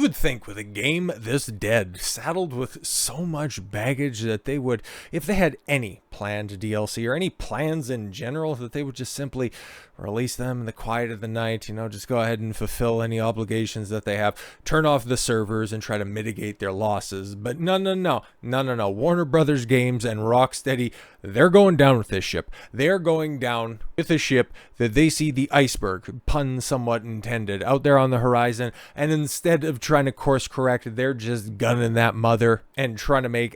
You would think with a game this dead, saddled with so much baggage, that they would, if they had any planned DLC or any plans in general, that they would just simply release them in the quiet of the night, just go ahead and fulfill any obligations that they have, turn off the servers and try to mitigate their losses. But no. Warner Brothers Games and Rocksteady, they're going down with this ship. They're going down with a ship that they see the iceberg, pun somewhat intended, out there on the horizon, and instead of trying to course correct, they're just gunning that mother and trying to make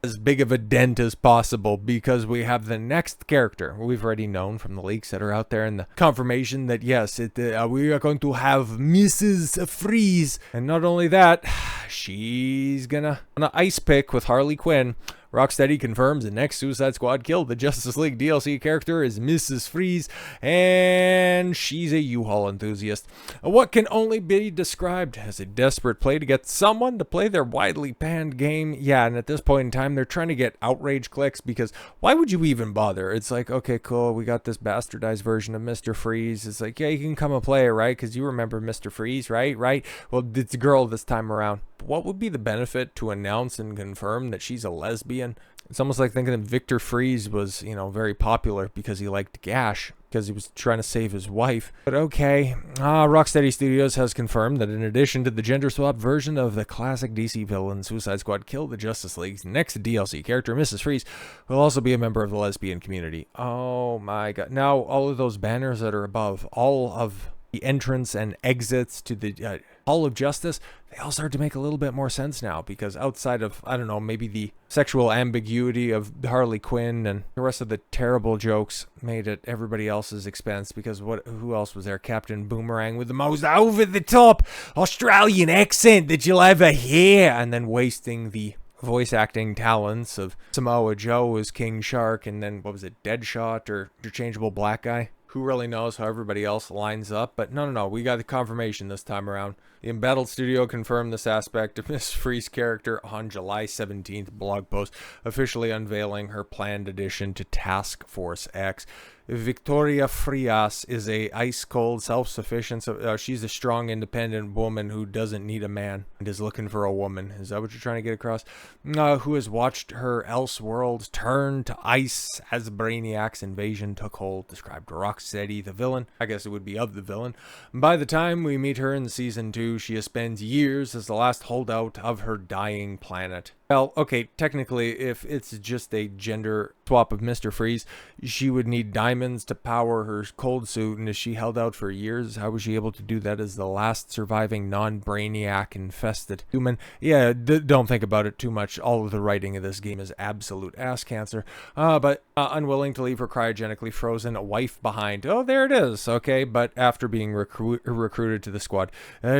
as big of a dent as possible, because we have the next character we've already known from the leaks that are out there, and the confirmation that yes, we are going to have Mrs. Freeze. And not only that, she's gonna ice pick with Harley Quinn. Rocksteady confirms the next Suicide Squad Kill the Justice League DLC character is Mrs. Freeze, and she's a U-Haul enthusiast. What can only be described as a desperate play to get someone to play their widely panned game. Yeah, and at this point in time, they're trying to get outrage clicks, because why would you even bother? It's like, okay, cool, we got this bastardized version of Mr. Freeze. It's like, yeah, you can come and play it, right? Because you remember Mr. Freeze, right? Well, it's a girl this time around. What would be the benefit to announce and confirm that she's a lesbian? It's almost like thinking that Victor Freeze was, very popular because he liked Gash, because he was trying to save his wife. But okay, Rocksteady Studios has confirmed that in addition to the gender swap version of the classic DC villain Suicide Squad Kill the Justice League's next DLC character, Mrs. Freeze, will also be a member of the lesbian community. Oh my god. Now, all of those banners that are above, all of the entrance and exits to the Hall of Justice, they all start to make a little bit more sense now, because outside of, I don't know, maybe the sexual ambiguity of Harley Quinn and the rest of the terrible jokes made at everybody else's expense, because who else was there? Captain Boomerang with the most over-the-top Australian accent that you'll ever hear, and then wasting the voice acting talents of Samoa Joe as King Shark, and then, what was it, Deadshot or Interchangeable Black Guy? Who really knows how everybody else lines up? But no, we got the confirmation this time around. The Embattled Studio confirmed this aspect of Miss Freeze's character on July 17th blog post, officially unveiling her planned addition to Task Force X. Victoria Frias is a ice-cold, self-sufficient, she's a strong, independent woman who doesn't need a man and is looking for a woman. Is that what you're trying to get across? Who has watched her Elseworld turn to ice as Brainiac's invasion took hold, described Rocksteady, the villain. I guess it would be of the villain. By the time we meet her in Season 2, she spends years as the last holdout of her dying planet. Well, okay, technically, if it's just a gender swap of Mr. Freeze, she would need diamonds to power her cold suit, and as she held out for years, how was she able to do that as the last surviving non-Brainiac-infested human? Yeah, don't think about it too much. All of the writing of this game is absolute ass cancer. But unwilling to leave her cryogenically frozen wife behind. Oh, there it is, okay, but after being recruited to the squad,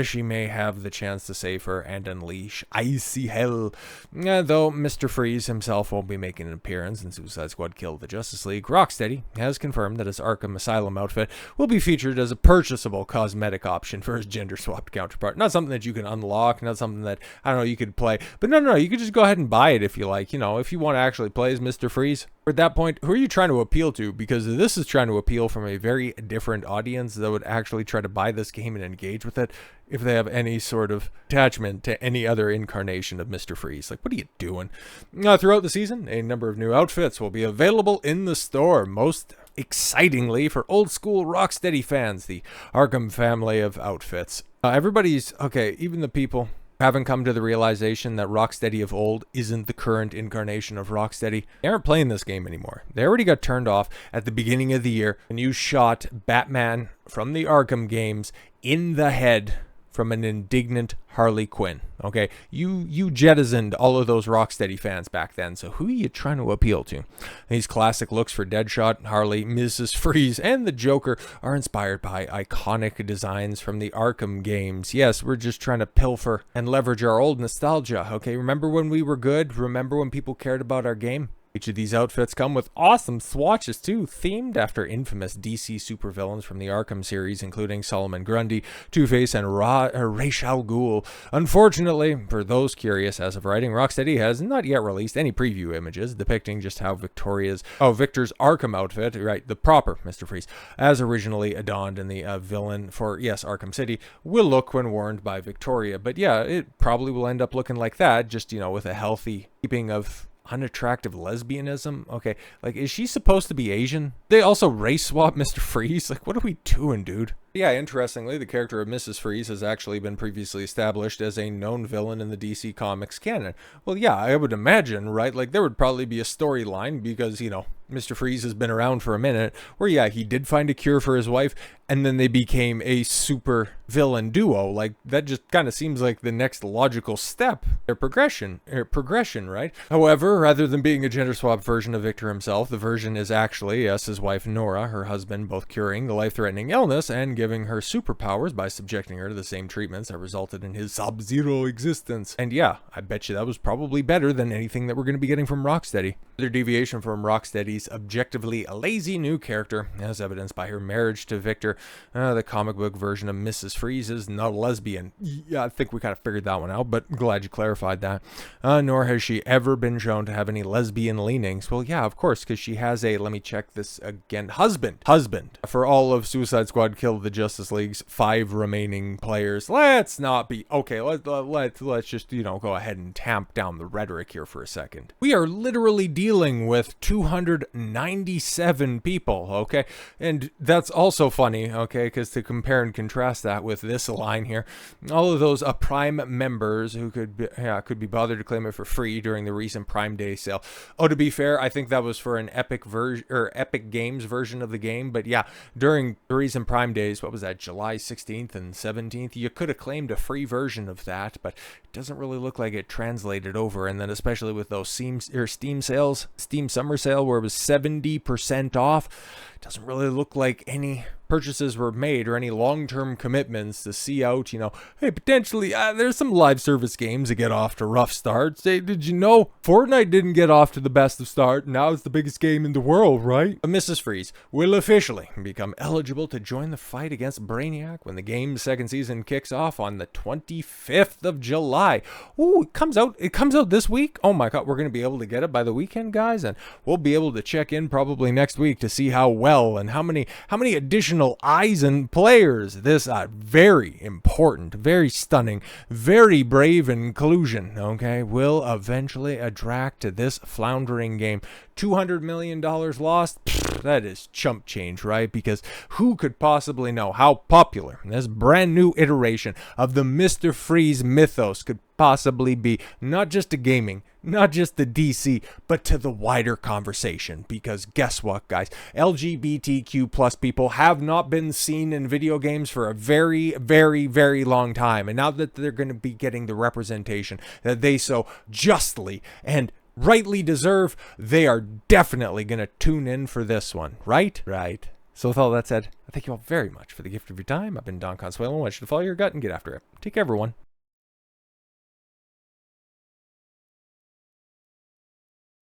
she may have the chance to save her and unleash icy hell. Though Mr. Freeze himself won't be making an appearance in Suicide Squad Kill the Justice League, Rocksteady has confirmed that his Arkham Asylum outfit will be featured as a purchasable cosmetic option for his gender-swapped counterpart. Not something that you can unlock, not something that, I don't know, you could play. But no, you could just go ahead and buy it if you like. If you want to actually play as Mr. Freeze. At that point, who are you trying to appeal to? Because this is trying to appeal from a very different audience that would actually try to buy this game and engage with it if they have any sort of attachment to any other incarnation of Mr. Freeze. Like, what are you doing? Throughout the season, a number of new outfits will be available in the store. Most excitingly, for old school Rocksteady fans, the Arkham family of outfits. Everybody's, okay, even the people haven't come to the realization that Rocksteady of old isn't the current incarnation of Rocksteady. They aren't playing this game anymore. They already got turned off at the beginning of the year when you shot Batman from the Arkham games in the head from an indignant Harley Quinn. Okay, you jettisoned all of those Rocksteady fans back then, so who are you trying to appeal to? These classic looks for Deadshot, Harley, Mrs. Freeze, and the Joker are inspired by iconic designs from the Arkham games. Yes, we're just trying to pilfer and leverage our old nostalgia, okay? Remember when we were good? Remember when people cared about our game? Each of these outfits come with awesome swatches too, themed after infamous DC supervillains from the Arkham series, including Solomon Grundy, Two-Face, and Ra's al Ghul. Unfortunately, for those curious, as of writing, Rocksteady has not yet released any preview images depicting just how Victor's Arkham outfit, right, the proper Mr. Freeze, as originally adorned in the villain for, yes, Arkham City, will look when worn by Victoria. But yeah, it probably will end up looking like that, just, with a healthy keeping of unattractive lesbianism. Okay, like, is she supposed to be Asian? They also race swap Mr. Freeze? Like, what are we doing, dude? Yeah, interestingly, the character of Mrs. Freeze has actually been previously established as a known villain in the DC Comics canon. Well, yeah, I would imagine, right? Like, there would probably be a storyline because, Mr. Freeze has been around for a minute, where, yeah, he did find a cure for his wife, and then they became a super villain duo. Like, that just kind of seems like the next logical step, their progression, right? However, rather than being a gender swap version of Victor himself, the version is actually, yes, his wife Nora, her husband, both curing the life-threatening illness and giving her superpowers by subjecting her to the same treatments that resulted in his Sub-Zero existence. And yeah, I bet you that was probably better than anything that we're going to be getting from Rocksteady. Another deviation from Rocksteady's objectively lazy new character, as evidenced by her marriage to Victor. The comic book version of Mrs. Freeze is not a lesbian. Yeah, I think we kind of figured that one out, but glad you clarified that. Nor has she ever been shown to have any lesbian leanings. Well, yeah, of course, because she has a, let me check this again, husband. For all of Suicide Squad Kill the Justice League's 5 remaining players. Let's not be, okay, let's just, go ahead and tamp down the rhetoric here for a second. We are literally dealing with 297 people, okay? And that's also funny, okay, because to compare and contrast that with this line here, all of those Prime members who could be bothered to claim it for free during the recent Prime Day sale. Oh, to be fair, I think that was for an Epic Games version of the game, but yeah, during the recent Prime Days, what was that, July 16th and 17th, you could have claimed a free version of that, but it doesn't really look like it translated over. And then especially with those Steam sales, Steam Summer Sale, where it was 70% off, it doesn't really look like any purchases were made or any long-term commitments to see out, hey, potentially there's some live service games that get off to rough starts. Hey, did you know Fortnite didn't get off to the best of start? Now it's the biggest game in the world, right? Mrs. Freeze will officially become eligible to join the fight against Brainiac when the game's second season kicks off on the 25th of July. Ooh, it comes out this week. Oh my god, we're going to be able to get it by the weekend, guys, and we'll be able to check in probably next week to see how well and how many additional eyes and players this very important, very stunning, very brave inclusion, okay, will eventually attract to this floundering game. $200 million lost? Pfft, that is chump change, right? Because who could possibly know how popular this brand new iteration of the Mr. Freeze mythos could possibly be, not just to gaming, not just to DC, but to the wider conversation. Because guess what, guys? LGBTQ plus people have not been seen in video games for a very, very, very long time. And now that they're going to be getting the representation that they so justly and rightly deserve, they are definitely going to tune in for this one, right? Right. So with all that said, I thank you all very much for the gift of your time. I've been Don Consuelo. I want you to follow your gut and get after it. Take care, everyone.